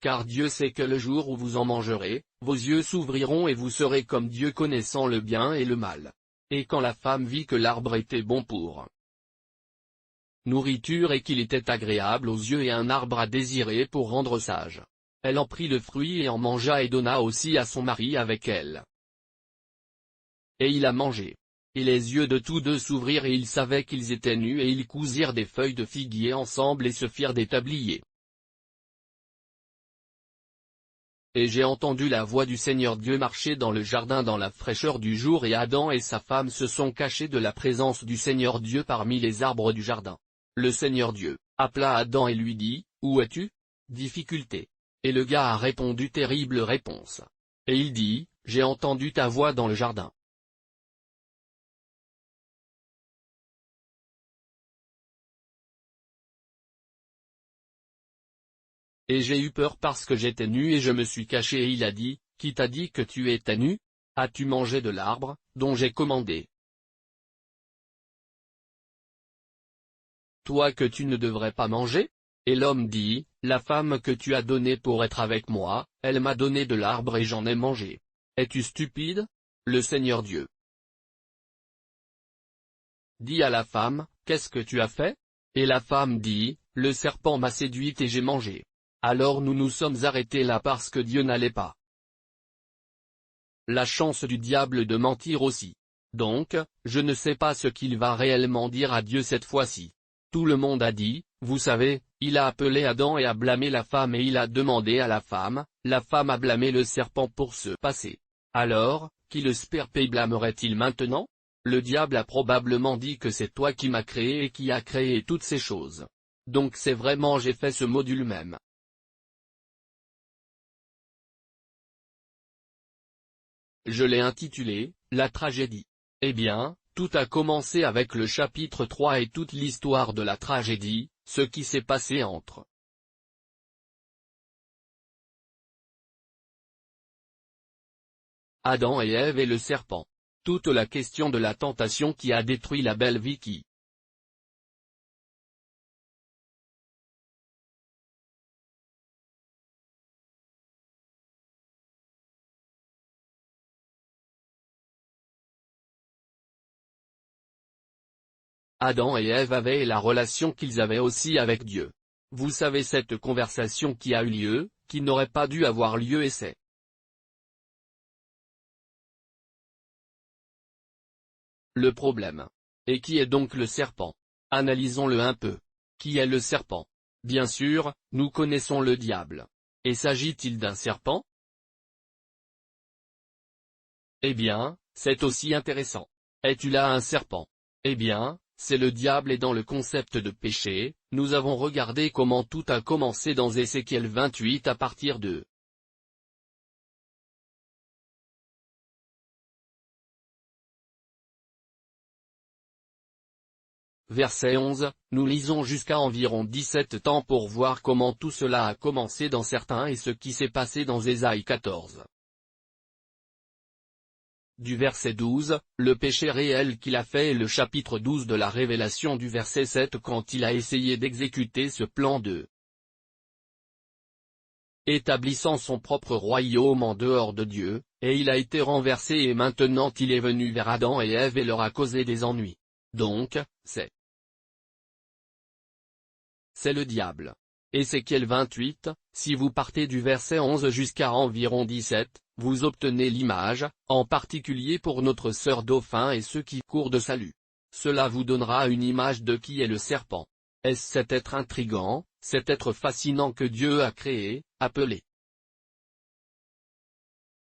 car Dieu sait que le jour où vous en mangerez, vos yeux s'ouvriront et vous serez comme Dieu connaissant le bien et le mal. Et quand la femme vit que l'arbre était bon pour nourriture et qu'il était agréable aux yeux et un arbre à désirer pour rendre sage, elle en prit le fruit et en mangea et donna aussi à son mari avec elle. Et il a mangé. Et les yeux de tous deux s'ouvrirent et ils savaient qu'ils étaient nus et ils cousirent des feuilles de figuier ensemble et se firent des tabliers. Et j'ai entendu la voix du Seigneur Dieu marcher dans le jardin dans la fraîcheur du jour et Adam et sa femme se sont cachés de la présence du Seigneur Dieu parmi les arbres du jardin. Le Seigneur Dieu appela Adam et lui dit, « Où es-tu » Difficulté. Et le gars a répondu terrible réponse. Et il dit, « J'ai entendu ta voix dans le jardin. Et j'ai eu peur parce que j'étais nu et je me suis caché et il a dit, qui t'a dit que tu étais nu? As-tu mangé de l'arbre, dont j'ai commandé toi que tu ne devrais pas manger? Et l'homme dit, la femme que tu as donnée pour être avec moi, elle m'a donné de l'arbre et j'en ai mangé. Es-tu stupide? Le Seigneur Dieu dit à la femme, qu'est-ce que tu as fait? Et la femme dit, le serpent m'a séduite et j'ai mangé. Alors nous nous sommes arrêtés là parce que Dieu n'allait pas. La chance du diable de mentir aussi. Donc, je ne sais pas ce qu'il va réellement dire à Dieu cette fois-ci. Tout le monde a dit, vous savez, il a appelé Adam et a blâmé la femme et il a demandé à la femme a blâmé le serpent pour ce passé. Alors, qui le sperpé blâmerait-il maintenant? Le diable a probablement dit que c'est toi qui m'as créé et qui a créé toutes ces choses. Donc c'est vraiment j'ai fait ce module même. Je l'ai intitulé, La tragédie. Eh bien, tout a commencé avec le chapitre 3 et toute l'histoire de la tragédie, ce qui s'est passé entre Adam et Ève et le serpent. Toute la question de la tentation qui a détruit la belle vie qui Adam et Ève avaient et la relation qu'ils avaient aussi avec Dieu. Vous savez cette conversation qui a eu lieu, qui n'aurait pas dû avoir lieu et c'est le problème. Et qui est donc le serpent? Analysons-le un peu. Qui est le serpent? Bien sûr, nous connaissons le diable. Et s'agit-il d'un serpent? Eh bien, c'est aussi intéressant. Es-tu là un serpent? Eh bien, c'est le diable et dans le concept de péché, nous avons regardé comment tout a commencé dans Ézéchiel 28 à partir de verset 11, nous lisons jusqu'à environ 17 temps pour voir comment tout cela a commencé dans certains et ce qui s'est passé dans Ésaïe 14. Du verset 12, le péché réel qu'il a fait et le chapitre 12 de la révélation du verset 7 quand il a essayé d'exécuter ce plan de établissant son propre royaume en dehors de Dieu, et il a été renversé et maintenant il est venu vers Adam et Ève et leur a causé des ennuis. Donc, c'est le diable. Ézéchiel 28, si vous partez du verset 11 jusqu'à environ 17, vous obtenez l'image, en particulier pour notre sœur Dauphin et ceux qui courent de salut. Cela vous donnera une image de qui est le serpent. Est-ce cet être intrigant, cet être fascinant que Dieu a créé, appelé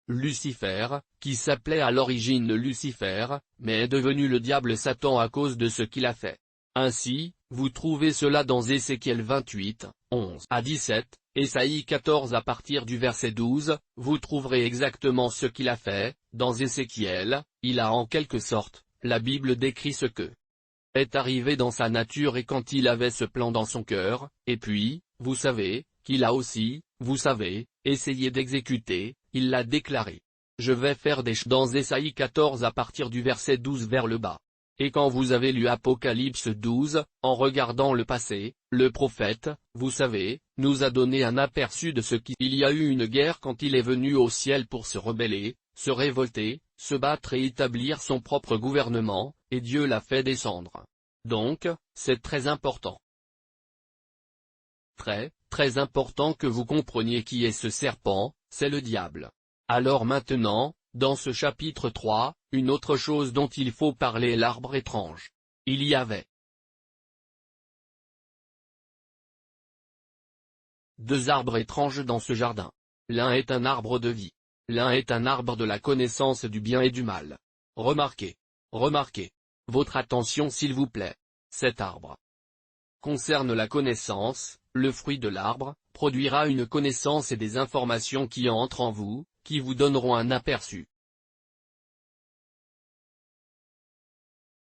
Lucifer, qui s'appelait à l'origine Lucifer, mais est devenu le diable Satan à cause de ce qu'il a fait. Ainsi, vous trouvez cela dans Ézéchiel 28, 11 à 17, Ésaïe 14 à partir du verset 12, vous trouverez exactement ce qu'il a fait. Dans Ézéchiel, il a en quelque sorte, la Bible décrit ce que est arrivé dans sa nature et quand il avait ce plan dans son cœur, et puis, vous savez, qu'il a aussi, vous savez, essayé d'exécuter, il l'a déclaré. Je vais faire des dans Ésaïe 14 à partir du verset 12 vers le bas. Et quand vous avez lu Apocalypse 12, en regardant le passé, le prophète, vous savez, nous a donné un aperçu de ce qu'il y a eu une guerre quand il est venu au ciel pour se rebeller, se révolter, se battre et établir son propre gouvernement, et Dieu l'a fait descendre. Donc, c'est très important. Très important que vous compreniez qui est ce serpent, c'est le diable. Alors maintenant, dans ce chapitre 3, une autre chose dont il faut parler est l'arbre étrange. Il y avait deux arbres étranges dans ce jardin. L'un est un arbre de vie. L'un est un arbre de la connaissance du bien et du mal. Remarquez. Votre attention s'il vous plaît. Cet arbre concerne la connaissance, le fruit de l'arbre, produira une connaissance et des informations qui entrent en vous, qui vous donneront un aperçu.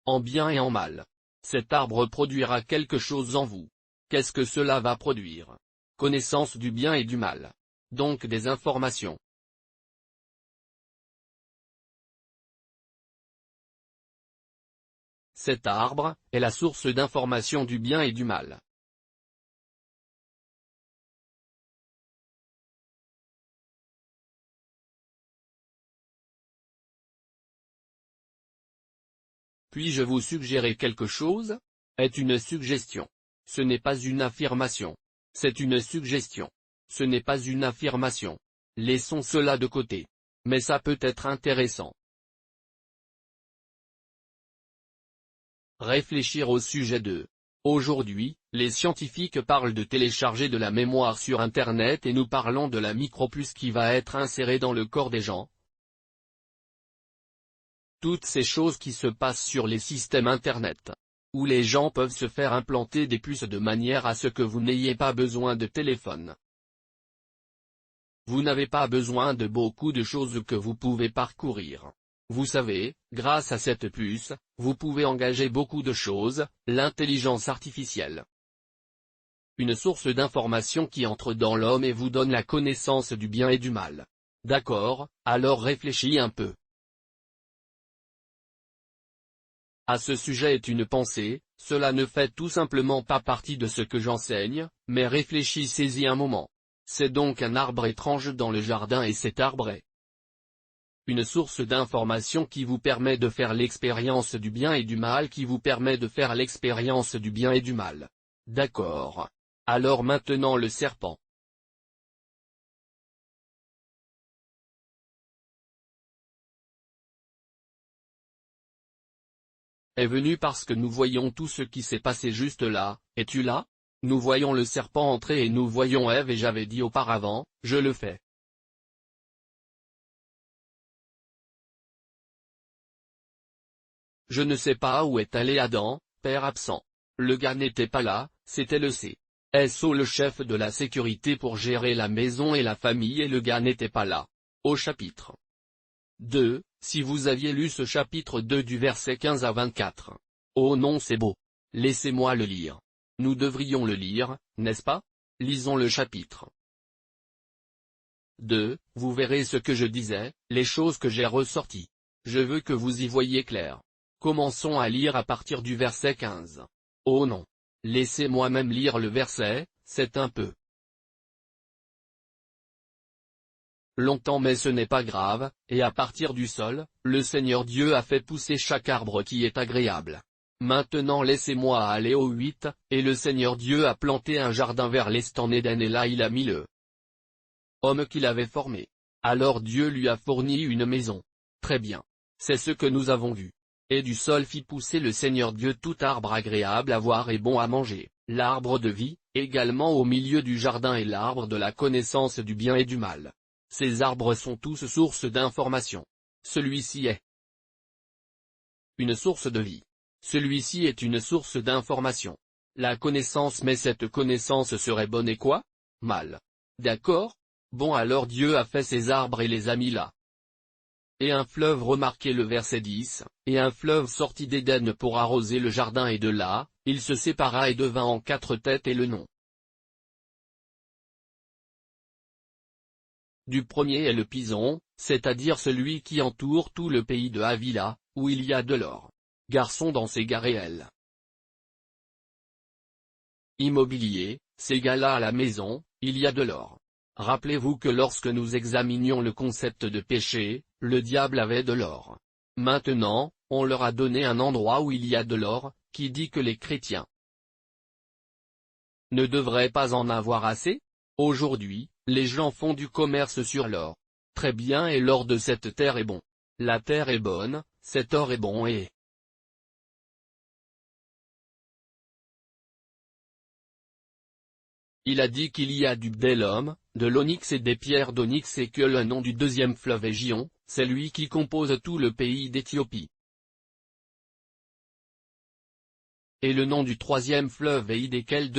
En bien et en mal. Cet arbre produira quelque chose en vous. Qu'est-ce que cela va produire? Connaissance du bien et du mal. Donc des informations. Cet arbre est la source d'information du bien et du mal. Puis-je vous suggérer quelque chose? Est une suggestion. Ce n'est pas une affirmation. C'est une suggestion. Ce n'est pas une affirmation. Laissons cela de côté. Mais ça peut être intéressant. Réfléchir au sujet de. Aujourd'hui, les scientifiques parlent de télécharger de la mémoire sur Internet et nous parlons de la micropuce qui va être insérée dans le corps des gens. Toutes ces choses qui se passent sur les systèmes Internet, où les gens peuvent se faire implanter des puces de manière à ce que vous n'ayez pas besoin de téléphone. Vous n'avez pas besoin de beaucoup de choses que vous pouvez parcourir. Vous savez, grâce à cette puce, vous pouvez engager beaucoup de choses, l'intelligence artificielle. Une source d'information qui entre dans l'homme et vous donne la connaissance du bien et du mal. D'accord, alors réfléchis un peu. À ce sujet est une pensée, cela ne fait tout simplement pas partie de ce que j'enseigne, mais réfléchissez-y un moment. C'est donc un arbre étrange dans le jardin et cet arbre est une source d'information qui vous permet de faire l'expérience du bien et du mal qui vous permet de faire l'expérience du bien et du mal. D'accord. Alors maintenant le serpent. Est venu parce que nous voyons tout ce qui s'est passé juste là, es-tu là? Nous voyons le serpent entrer et nous voyons Ève et j'avais dit auparavant, je le fais. Je ne sais pas où est allé Adam, père absent. Le gars n'était pas là, c'était le CSO le chef de la sécurité pour gérer la maison et la famille et le gars n'était pas là. Au chapitre 2, si vous aviez lu ce chapitre 2 du verset 15 à 24. Oh non c'est beau. Laissez-moi le lire. Nous devrions le lire, n'est-ce pas? Lisons le chapitre 2, vous verrez ce que je disais, les choses que j'ai ressorties. Je veux que vous y voyiez clair. Commençons à lire à partir du verset 15. Oh non. Laissez-moi même lire le verset, c'est un peu longtemps mais ce n'est pas grave, et à partir du sol, le Seigneur Dieu a fait pousser chaque arbre qui est agréable. Maintenant laissez-moi aller au 8, et le Seigneur Dieu a planté un jardin vers l'est en Éden et là il a mis le homme qu'il avait formé. Alors Dieu lui a fourni une maison. Très bien. C'est ce que nous avons vu. Et du sol fit pousser le Seigneur Dieu tout arbre agréable à voir et bon à manger, l'arbre de vie, également au milieu du jardin et l'arbre de la connaissance du bien et du mal. Ces arbres sont tous sources d'information. Celui-ci est une source de vie. Celui-ci est une source d'information. La connaissance mais cette connaissance serait bonne et quoi? Mal. D'accord? Bon alors Dieu a fait ces arbres et les a mis là. Et un fleuve remarquez le verset 10, et un fleuve sortit d'Éden pour arroser le jardin et de là, il se sépara et devint en 4 têtes et le nom du premier est le Pison, c'est-à-dire celui qui entoure tout le pays de Havila, où il y a de l'or. Garçon dans ses gars réels. Immobilier, ces gars-là à la maison, il y a de l'or. Rappelez-vous que lorsque nous examinions le concept de péché, le diable avait de l'or. Maintenant, on leur a donné un endroit où il y a de l'or, qui dit que les chrétiens ne devraient pas en avoir assez? Aujourd'hui, les gens font du commerce sur l'or. Très bien, et l'or de cette terre est bon. La terre est bonne, cet or est bon et il a dit qu'il y a du bdellium, de l'onyx et des pierres d'onyx et que le nom du deuxième fleuve est Gion, c'est lui qui compose tout le pays d'Éthiopie. Et le nom du troisième fleuve est Hidékel :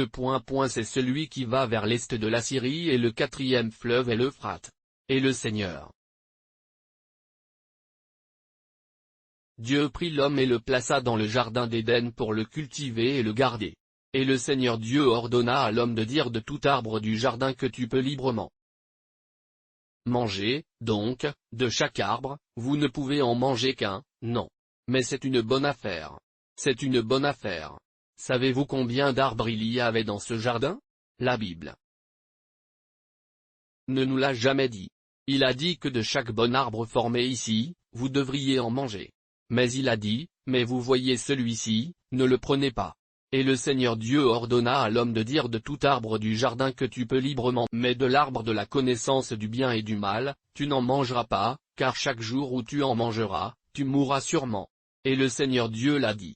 c'est celui qui va vers l'est de la Syrie, et le quatrième fleuve est l'Euphrate. Et le Seigneur Dieu prit l'homme et le plaça dans le jardin d'Éden pour le cultiver et le garder. Et le Seigneur Dieu ordonna à l'homme de dire de tout arbre du jardin que tu peux librement manger, donc, de chaque arbre, vous ne pouvez en manger qu'un, non. Mais c'est une bonne affaire. C'est une bonne affaire. Savez-vous combien d'arbres il y avait dans ce jardin? La Bible ne nous l'a jamais dit. Il a dit que de chaque bon arbre formé ici, vous devriez en manger. Mais il a dit, mais vous voyez celui-ci, ne le prenez pas. Et le Seigneur Dieu ordonna à l'homme de dire de tout arbre du jardin que tu peux librement, mais de l'arbre de la connaissance du bien et du mal, tu n'en mangeras pas, car chaque jour où tu en mangeras, tu mourras sûrement. Et le Seigneur Dieu l'a dit.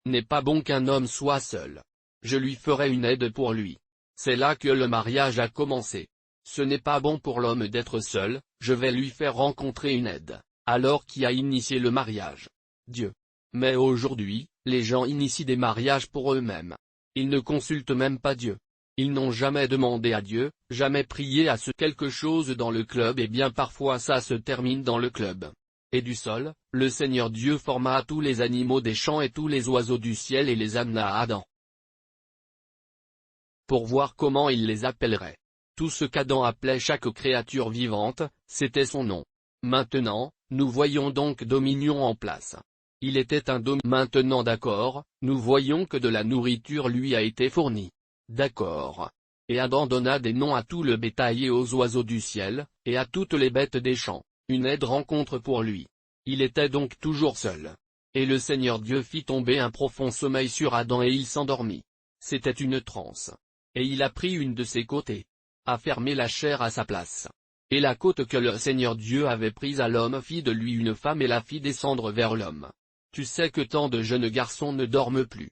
N'est pas bon qu'un homme soit seul. Je lui ferai une aide pour lui. C'est là que le mariage a commencé. Ce n'est pas bon pour l'homme d'être seul, je vais lui faire rencontrer une aide. Alors qui a initié le mariage? Dieu. Mais aujourd'hui, les gens initient des mariages pour eux-mêmes. Ils ne consultent même pas Dieu. Ils n'ont jamais demandé à Dieu, jamais prié à ce quelque chose dans le club, et bien parfois ça se termine dans le club. Et du sol, le Seigneur Dieu forma tous les animaux des champs et tous les oiseaux du ciel et les amena à Adam, pour voir comment il les appellerait. Tout ce qu'Adam appelait chaque créature vivante, c'était son nom. Maintenant, nous voyons donc dominion en place. Il était un dôme. Maintenant d'accord, nous voyons que de la nourriture lui a été fournie. D'accord. Et Adam donna des noms à tout le bétail et aux oiseaux du ciel, et à toutes les bêtes des champs. Une aide rencontre pour lui. Il était donc toujours seul. Et le Seigneur Dieu fit tomber un profond sommeil sur Adam et il s'endormit. C'était une transe. Et il a pris une de ses côtes et a fermé la chair à sa place. Et la côte que le Seigneur Dieu avait prise à l'homme fit de lui une femme et la fit descendre vers l'homme. Tu sais que tant de jeunes garçons ne dorment plus.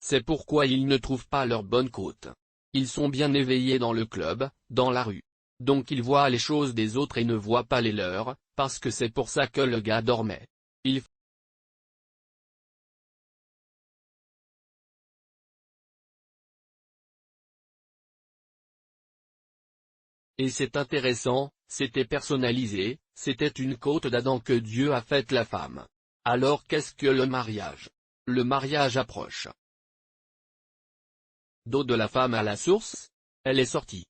C'est pourquoi ils ne trouvent pas leur bonne côte. Ils sont bien éveillés dans le club, dans la rue. Donc ils voient les choses des autres et ne voient pas les leurs, parce que c'est pour ça que le gars dormait. Et c'est intéressant, c'était personnalisé, c'était une côte d'Adam que Dieu a faite la femme. Alors qu'est-ce que le mariage? Le mariage approche. D'eau de la femme à la source? Elle est sortie.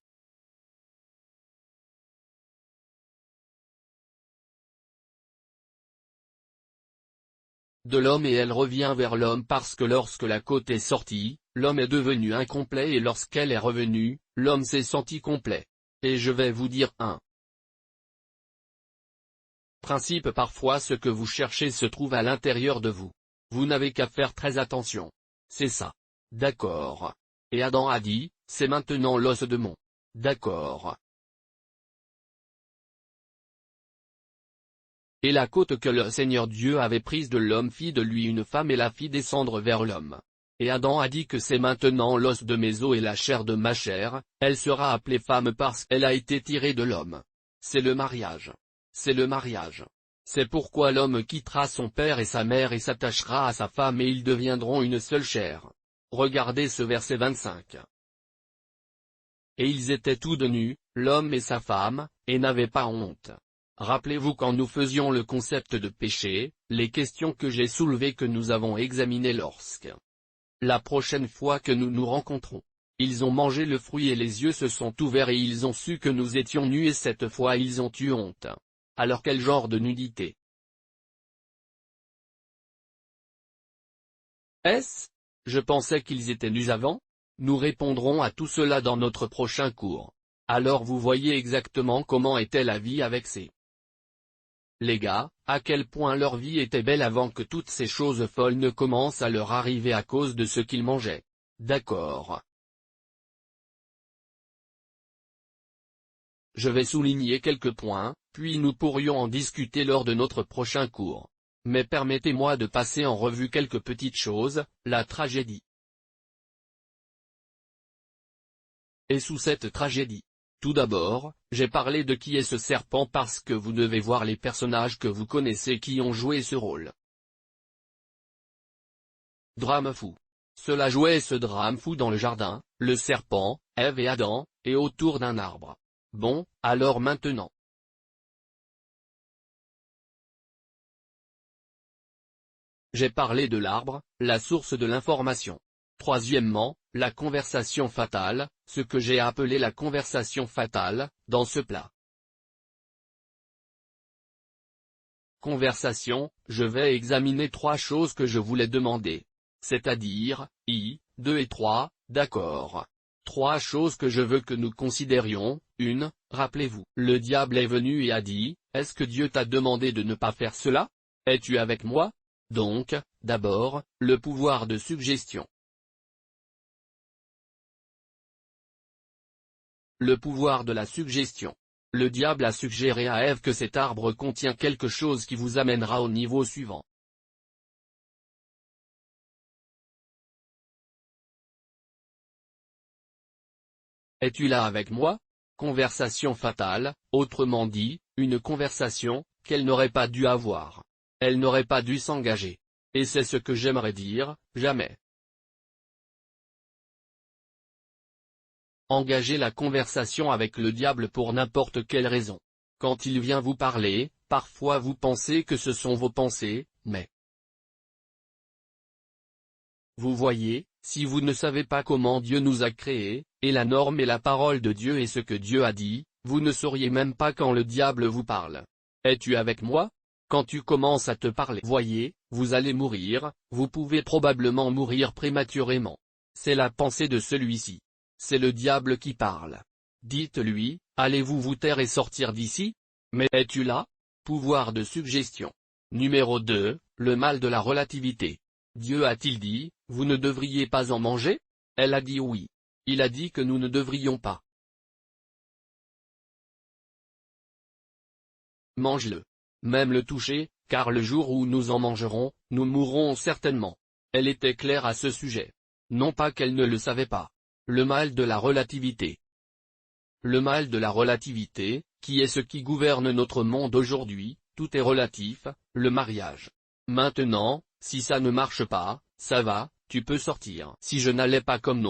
De l'homme et elle revient vers l'homme parce que lorsque la côte est sortie, l'homme est devenu incomplet et lorsqu'elle est revenue, l'homme s'est senti complet. Et je vais vous dire un principe: parfois ce que vous cherchez se trouve à l'intérieur de vous. Vous n'avez qu'à faire très attention. C'est ça. D'accord. Et Adam a dit, c'est maintenant l'os de mon. D'accord. Et la côte que le Seigneur Dieu avait prise de l'homme fit de lui une femme et la fit descendre vers l'homme. Et Adam a dit que c'est maintenant l'os de mes os et la chair de ma chair, elle sera appelée femme parce qu'elle a été tirée de l'homme. C'est le mariage. C'est le mariage. C'est pourquoi l'homme quittera son père et sa mère et s'attachera à sa femme et ils deviendront une seule chair. Regardez ce verset 25. Et ils étaient tous de nus, l'homme et sa femme, et n'avaient pas honte. Rappelez-vous quand nous faisions le concept de péché, les questions que j'ai soulevées que nous avons examinées lorsque la prochaine fois que nous nous rencontrons. Ils ont mangé le fruit et les yeux se sont ouverts et ils ont su que nous étions nus et cette fois ils ont eu honte. Alors quel genre de nudité? Est-ce? Je pensais qu'ils étaient nus avant? Nous répondrons à tout cela dans notre prochain cours. Alors vous voyez exactement comment était la vie avec ces les gars, à quel point leur vie était belle avant que toutes ces choses folles ne commencent à leur arriver à cause de ce qu'ils mangeaient. D'accord. Je vais souligner quelques points, puis nous pourrions en discuter lors de notre prochain cours. Mais permettez-moi de passer en revue quelques petites choses, la tragédie. Et sous cette tragédie. Tout d'abord, j'ai parlé de qui est ce serpent parce que vous devez voir les personnages que vous connaissez qui ont joué ce rôle. Drame fou. Cela jouait ce drame fou dans le jardin, le serpent, Ève et Adam, et autour d'un arbre. Bon, alors maintenant. J'ai parlé de l'arbre, la source de l'information. Troisièmement, la conversation fatale, ce que j'ai appelé la conversation fatale, dans ce plat. Conversation, je vais examiner 3 choses que je voulais demander. C'est-à-dire, 2 et 3, d'accord. 3 choses que je veux que nous considérions. 1, rappelez-vous, le diable est venu et a dit, est-ce que Dieu t'a demandé de ne pas faire cela? Es-tu avec moi? Donc, d'abord, le pouvoir de suggestion. Le pouvoir de la suggestion. Le diable a suggéré à Ève que cet arbre contient quelque chose qui vous amènera au niveau suivant. Es-tu là avec moi? Conversation fatale, autrement dit, une conversation qu'elle n'aurait pas dû avoir. Elle n'aurait pas dû s'engager. Et c'est ce que j'aimerais dire, jamais. Engagez la conversation avec le diable pour n'importe quelle raison. Quand il vient vous parler, parfois vous pensez que ce sont vos pensées, mais vous voyez, si vous ne savez pas comment Dieu nous a créés, et la norme et la parole de Dieu et ce que Dieu a dit, vous ne sauriez même pas quand le diable vous parle. Es-tu avec moi? Quand tu commences à te parler, voyez, vous allez mourir, vous pouvez probablement mourir prématurément. C'est la pensée de celui-ci. C'est le diable qui parle. Dites-lui, allez-vous vous taire et sortir d'ici? Mais es-tu là? Pouvoir de suggestion. Numéro 2, le mal de la relativité. Dieu a-t-il dit, vous ne devriez pas en manger? Elle a dit oui. Il a dit que nous ne devrions pas. Mange-le. Même le toucher, car le jour où nous en mangerons, nous mourrons certainement. Elle était claire à ce sujet. Non pas qu'elle ne le savait pas. Le mal de la relativité. Le mal de la relativité, qui est ce qui gouverne notre monde aujourd'hui, tout est relatif, le mariage. Maintenant, si ça ne marche pas, ça va, tu peux sortir. Si je n'allais pas comme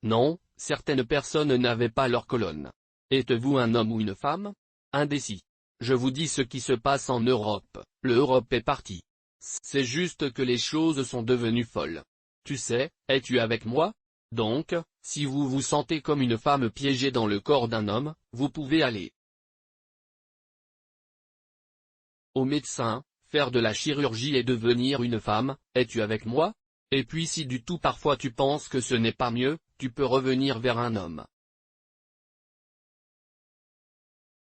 non, certaines personnes n'avaient pas leur colonne. Êtes-vous un homme ou une femme? Indécis. Je vous dis ce qui se passe en Europe, l'Europe est partie. C'est juste que les choses sont devenues folles. Tu sais, es-tu avec moi? Donc, si vous vous sentez comme une femme piégée dans le corps d'un homme, vous pouvez aller au médecin, faire de la chirurgie et devenir une femme, es-tu avec moi? Et puis si du tout parfois tu penses que ce n'est pas mieux, tu peux revenir vers un homme.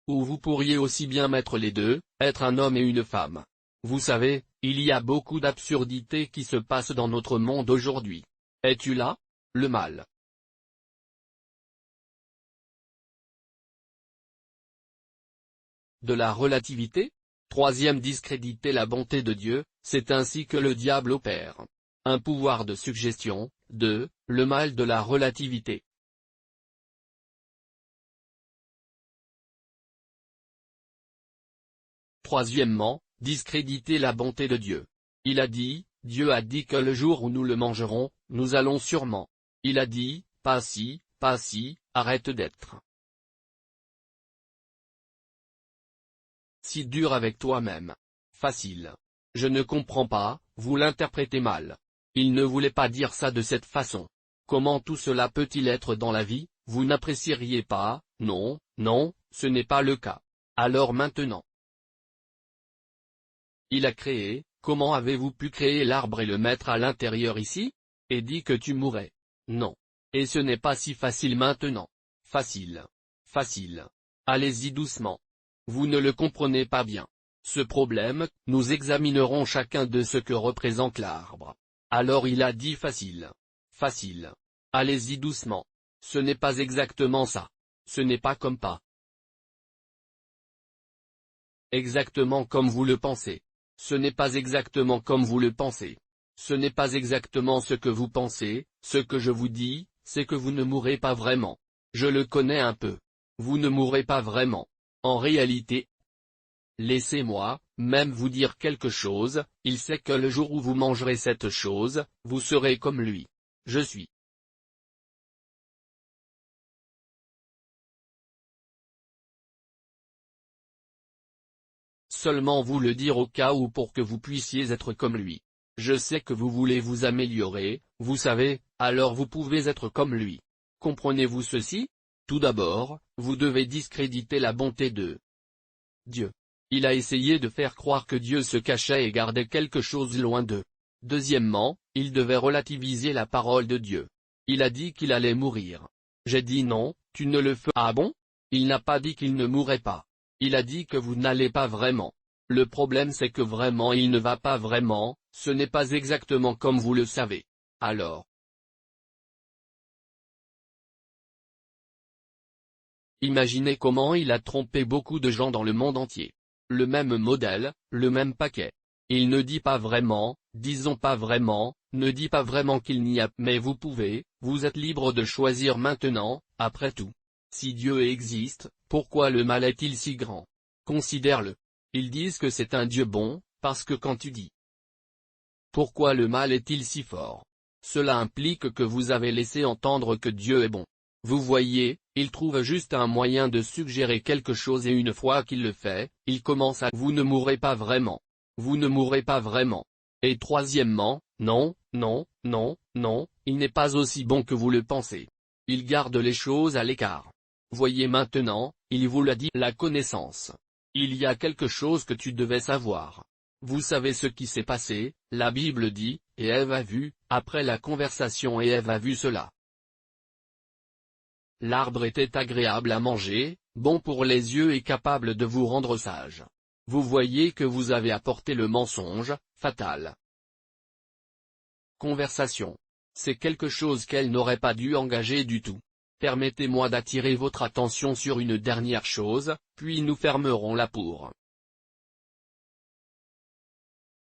Ou vous pourriez aussi bien mettre les deux, être un homme et une femme. Vous savez, il y a beaucoup d'absurdités qui se passent dans notre monde aujourd'hui. Es-tu là? Le mal. De la relativité? Troisième, discréditer la bonté de Dieu, c'est ainsi que le diable opère. Un pouvoir de suggestion. 2, le mal de la relativité. Troisièmement, discréditer la bonté de Dieu. Il a dit, Dieu a dit que le jour où nous le mangerons, nous allons sûrement. Il a dit, pas si, arrête d'être si dur avec toi-même. Facile. Je ne comprends pas, vous l'interprétez mal. Il ne voulait pas dire ça de cette façon. Comment tout cela peut-il être dans la vie? Vous n'apprécieriez pas? Non, ce n'est pas le cas. Alors maintenant. Il a créé, comment avez-vous pu créer l'arbre et le mettre à l'intérieur ici? et dit que tu mourrais. Non. Et ce n'est pas si facile maintenant. Facile. Facile. Allez-y doucement. Vous ne le comprenez pas bien. Ce problème, nous examinerons chacun de ce que représente l'arbre. Alors il a dit facile. Facile. Allez-y doucement. Ce n'est pas exactement ça. Ce n'est pas comme pas. Exactement comme vous le pensez. Ce n'est pas exactement comme vous le pensez. Ce n'est pas exactement ce que vous pensez. Ce que je vous dis, c'est que vous ne mourrez pas vraiment. Je le connais un peu. Vous ne mourrez pas vraiment. En réalité, laissez-moi, même vous dire quelque chose, il sait que le jour où vous mangerez cette chose, vous serez comme lui. Je suis. Seulement vous le dire au cas où pour que vous puissiez être comme lui. Je sais que vous voulez vous améliorer, vous savez, alors vous pouvez être comme lui. Comprenez-vous ceci? Tout d'abord, vous devez discréditer la bonté de Dieu. Il a essayé de faire croire que Dieu se cachait et gardait quelque chose loin d'eux. Deuxièmement, il devait relativiser la parole de Dieu. Il a dit qu'il allait mourir. J'ai dit non, tu ne le fais. Ah bon? Il n'a pas dit qu'il ne mourrait pas. Il a dit que vous n'allez pas vraiment. Le problème c'est que vraiment il ne va pas vraiment, ce n'est pas exactement comme vous le savez. Alors, imaginez comment il a trompé beaucoup de gens dans le monde entier. Le même modèle, le même paquet. Il ne dit pas vraiment, disons pas vraiment, ne dit pas vraiment qu'il n'y a, mais vous êtes libre de choisir maintenant, après tout. Si Dieu existe, pourquoi le mal est-il si grand? Considère-le. Ils disent que c'est un Dieu bon, parce que quand tu dis pourquoi le mal est-il si fort? Cela implique que vous avez laissé entendre que Dieu est bon. Vous voyez, il trouve juste un moyen de suggérer quelque chose et une fois qu'il le fait, il commence à vous ne mourrez pas vraiment. Vous ne mourrez pas vraiment. Et troisièmement, non, non, non, non, il n'est pas aussi bon que vous le pensez. Il garde les choses à l'écart. Voyez maintenant, il vous l'a dit, la connaissance. Il y a quelque chose que tu devais savoir. Vous savez ce qui s'est passé, la Bible dit, et Ève a vu, après la conversation et Ève a vu cela. L'arbre était agréable à manger, bon pour les yeux et capable de vous rendre sage. Vous voyez que vous avez apporté le mensonge, fatal. Conversation. C'est quelque chose qu'elle n'aurait pas dû engager du tout. Permettez-moi d'attirer votre attention sur une dernière chose, puis nous fermerons la pour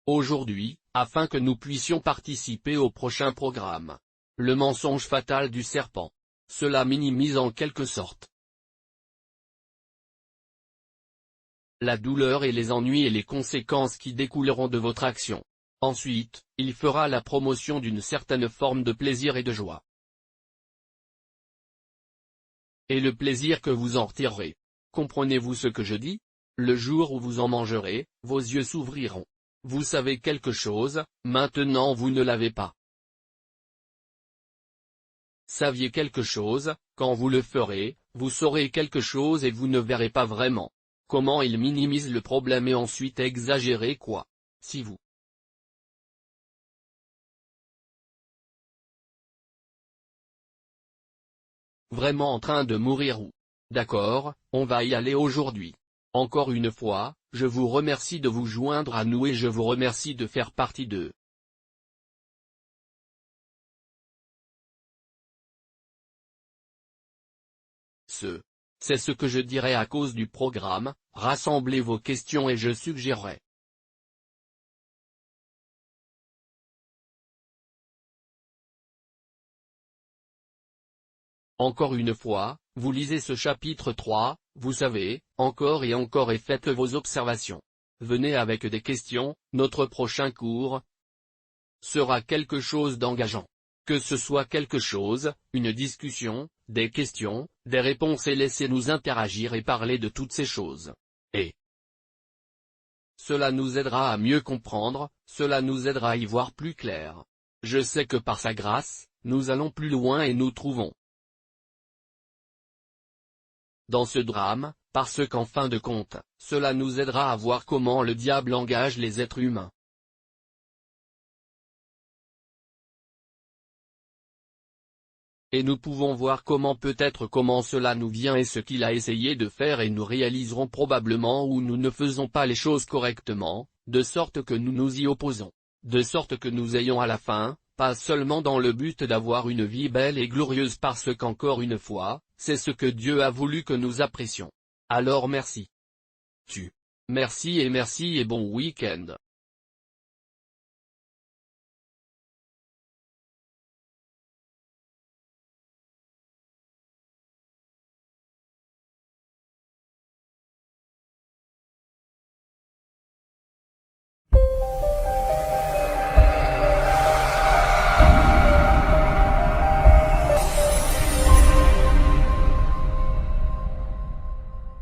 aujourd'hui, afin que nous puissions participer au prochain programme. Le mensonge fatal du serpent. Cela minimise en quelque sorte la douleur et les ennuis et les conséquences qui découleront de votre action. Ensuite, il fera la promotion d'une certaine forme de plaisir et de joie. Et le plaisir que vous en retirerez. Comprenez-vous ce que je dis? Le jour où vous en mangerez, vos yeux s'ouvriront. Vous savez quelque chose, maintenant vous ne l'avez pas. Saviez quelque chose, quand vous le ferez, vous saurez quelque chose et vous ne verrez pas vraiment. Comment il minimise le problème et ensuite exagérer quoi? Si vous vraiment en train de mourir ou d'accord, on va y aller aujourd'hui. Encore une fois, je vous remercie de vous joindre à nous et je vous remercie de faire partie de ce. C'est ce que je dirais à cause du programme, rassemblez vos questions et je suggérerais. Encore une fois, vous lisez ce chapitre 3, vous savez, encore et faites vos observations. Venez avec des questions, notre prochain cours sera quelque chose d'engageant. Que ce soit quelque chose, une discussion, des questions, des réponses et laissez-nous interagir et parler de toutes ces choses. Et cela nous aidera à mieux comprendre, cela nous aidera à y voir plus clair. Je sais que par sa grâce, nous allons plus loin et nous trouvons dans ce drame, parce qu'en fin de compte, cela nous aidera à voir comment le diable engage les êtres humains. Et nous pouvons voir comment cela nous vient et ce qu'il a essayé de faire et nous réaliserons probablement où nous ne faisons pas les choses correctement, de sorte que nous nous y opposons. De sorte que nous ayons à la fin, pas seulement dans le but d'avoir une vie belle et glorieuse parce qu'encore une fois, c'est ce que Dieu a voulu que nous apprécions. Alors merci. Merci et bon week-end.